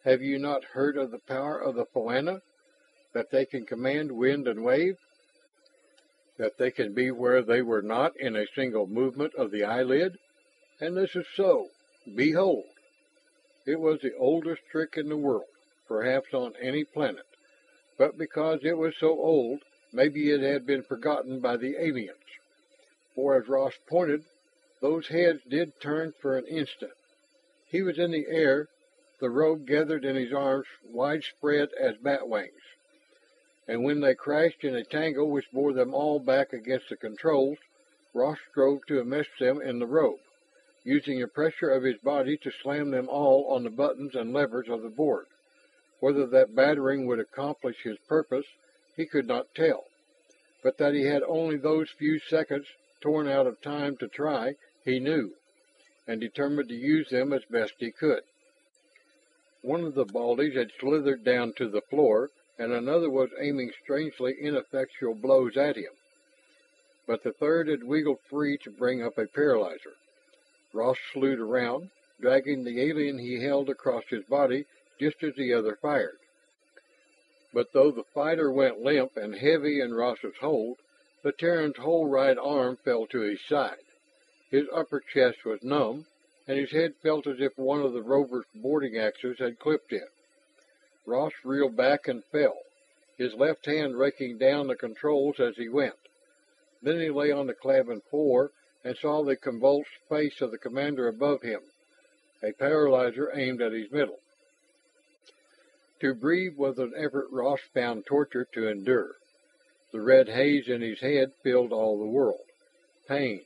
Have you not heard of the power of the Phalanna? That they can command wind and wave? That they can be where they were not in a single movement of the eyelid? And this is so. Behold! It was the oldest trick in the world, perhaps on any planet. But because it was so old, maybe it had been forgotten by the aliens. For as Ross pointed, those heads did turn for an instant. He was in the air, the robe gathered in his arms, widespread as bat wings. And when they crashed in a tangle which bore them all back against the controls, Ross strove to enmesh them in the robe, using the pressure of his body to slam them all on the buttons and levers of the board. Whether that battering would accomplish his purpose, he could not tell. But that he had only those few seconds torn out of time to try, he knew, and determined to use them as best he could. One of the Baldies had slithered down to the floor, and another was aiming strangely ineffectual blows at him. But the third had wiggled free to bring up a paralyzer. Ross slewed around, dragging the alien he held across his body just as the other fired. But though the fighter went limp and heavy in Ross's hold, the Terran's whole right arm fell to his side. His upper chest was numb, and his head felt as if one of the rover's boarding axes had clipped it. Ross reeled back and fell, his left hand raking down the controls as he went. Then he lay on the cabin floor and saw the convulsed face of the commander above him, a paralyzer aimed at his middle. To breathe was an effort Ross found torture to endure. The red haze in his head filled all the world. Pain.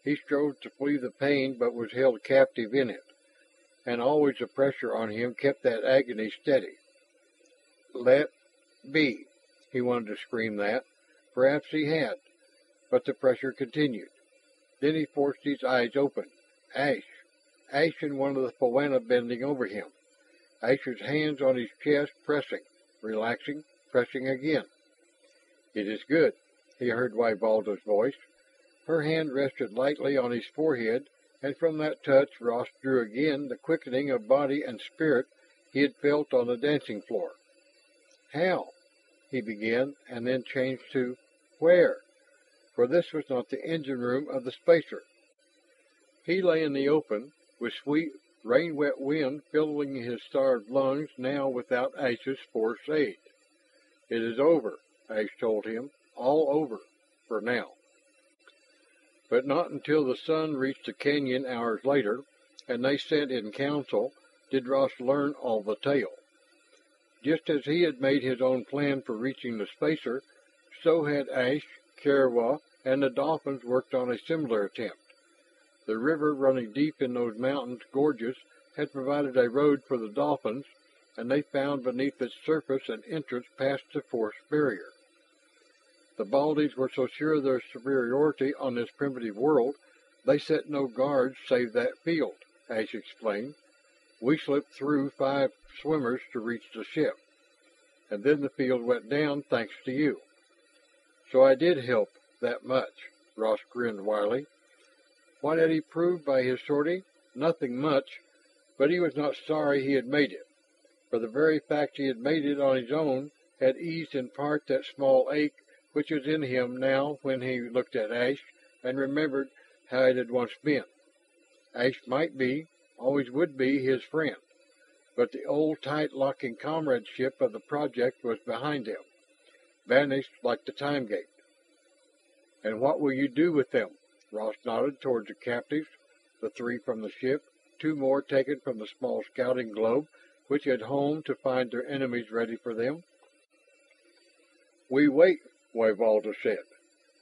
He strove to flee the pain but was held captive in it, and always the pressure on him kept that agony steady. Let be. He wanted to scream that. Perhaps he had, but the pressure continued. Then he forced his eyes open. Ash. Ash and one of the Phalanna bending over him. Ash's hands on his chest, pressing, relaxing, pressing again. It is good, he heard Wyvalda's voice. Her hand rested lightly on his forehead, and from that touch Ross drew again the quickening of body and spirit he had felt on the dancing floor. How? He began, and then changed to where? For this was not the engine room of the spacer. He lay in the open, with sweet, rain-wet wind filling his starved lungs now without Ash's forced aid. It is over, Ash told him. All over, for now. But not until the sun reached the canyon hours later, and they sat in council, did Ross learn all the tale. Just as he had made his own plan for reaching the spacer, so had Ash, Karawa, and the dolphins worked on a similar attempt. The river running deep in those mountains gorges had provided a road for the dolphins, and they found beneath its surface an entrance past the force barrier. The Baldies were so sure of their superiority on this primitive world, they set no guards save that field, Ash explained. We slipped through 5 swimmers to reach the ship, and then the field went down thanks to you. So I did help that much, Ross grinned wryly. What had he proved by his sortie? Nothing much, but he was not sorry he had made it, for the very fact he had made it on his own had eased in part that small ache which was in him now when he looked at Ash and remembered how it had once been. Ash might be, always would be, his friend, but the old tight-locking comradeship of the project was behind him, vanished like the time gate. And what will you do with them? Ross nodded towards the captives, the 3 from the ship, 2 more taken from the small scouting globe which had homed to find their enemies ready for them. We wait, Wyvalda said,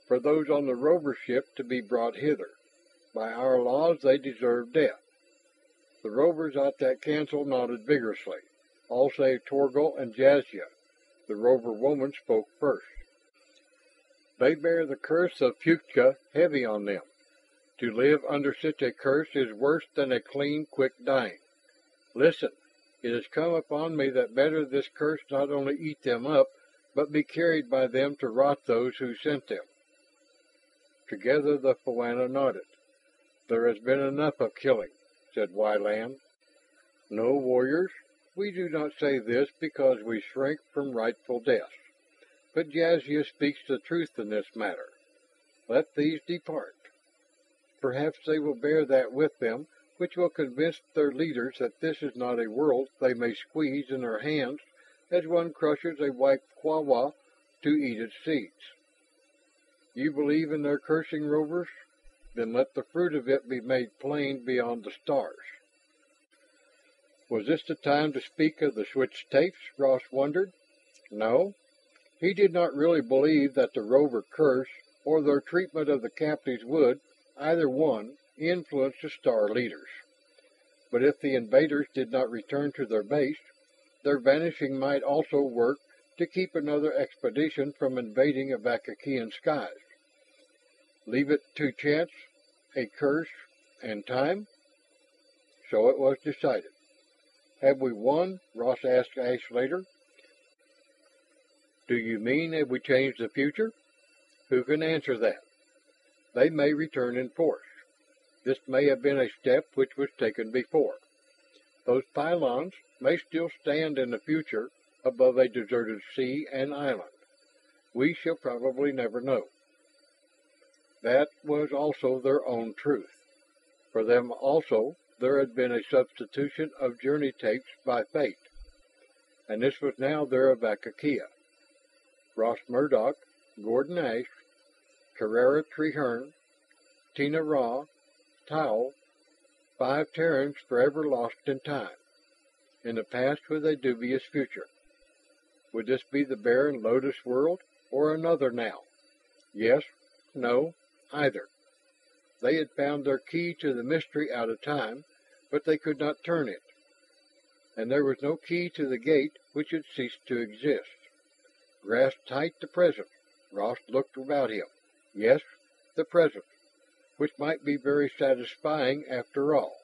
for those on the rover ship to be brought hither. By our laws they deserve death. The rovers at that council nodded vigorously, all save Torgal and Jazia. The rover woman spoke first. They bear the curse of Fuchsia heavy on them. To live under such a curse is worse than a clean, quick dying. Listen, it has come upon me that better this curse not only eat them up, but be carried by them to rot those who sent them. Together the Phalanna nodded. There has been enough of killing, said Wyland. No warriors? We do not say this because we shrink from rightful death, but Jazia speaks the truth in this matter. Let these depart. Perhaps they will bear that with them which will convince their leaders that this is not a world they may squeeze in their hands as one crushes a white quawa to eat its seeds. You believe in their cursing, rovers? Then let the fruit of it be made plain beyond the stars. Was this the time to speak of the switched tapes? Ross wondered. No, he did not really believe that the rover curse or their treatment of the captives would, either one, influence the star leaders. But if the invaders did not return to their base, their vanishing might also work to keep another expedition from invading Avakian skies. Leave it to chance, a curse, and time? So it was decided. Have we won? Ross asked Ash later. Do you mean have we changed the future? Who can answer that? They may return in force. This may have been a step which was taken before. Those pylons may still stand in the future above a deserted sea and island. We shall probably never know. That was also their own truth. For them also, there had been a substitution of journey tapes by fate. And this was now their Avakiya. Ross Murdoch, Gordon Ash, Carrera Treherne, Tina Ra, Tao, 5 Terrans forever lost in time, in the past with a dubious future. Would this be the barren Lotus world, or another now? Yes, no, either. They had found their key to the mystery out of time, but they could not turn it. And there was no key to the gate which had ceased to exist. Grasp tight the present. Ross looked about him. Yes, the present, which might be very satisfying after all.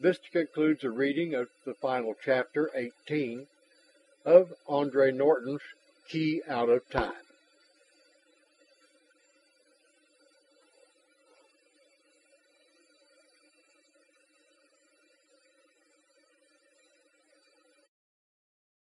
This concludes the reading of the final chapter, 18, of Andre Norton's Key Out of Time.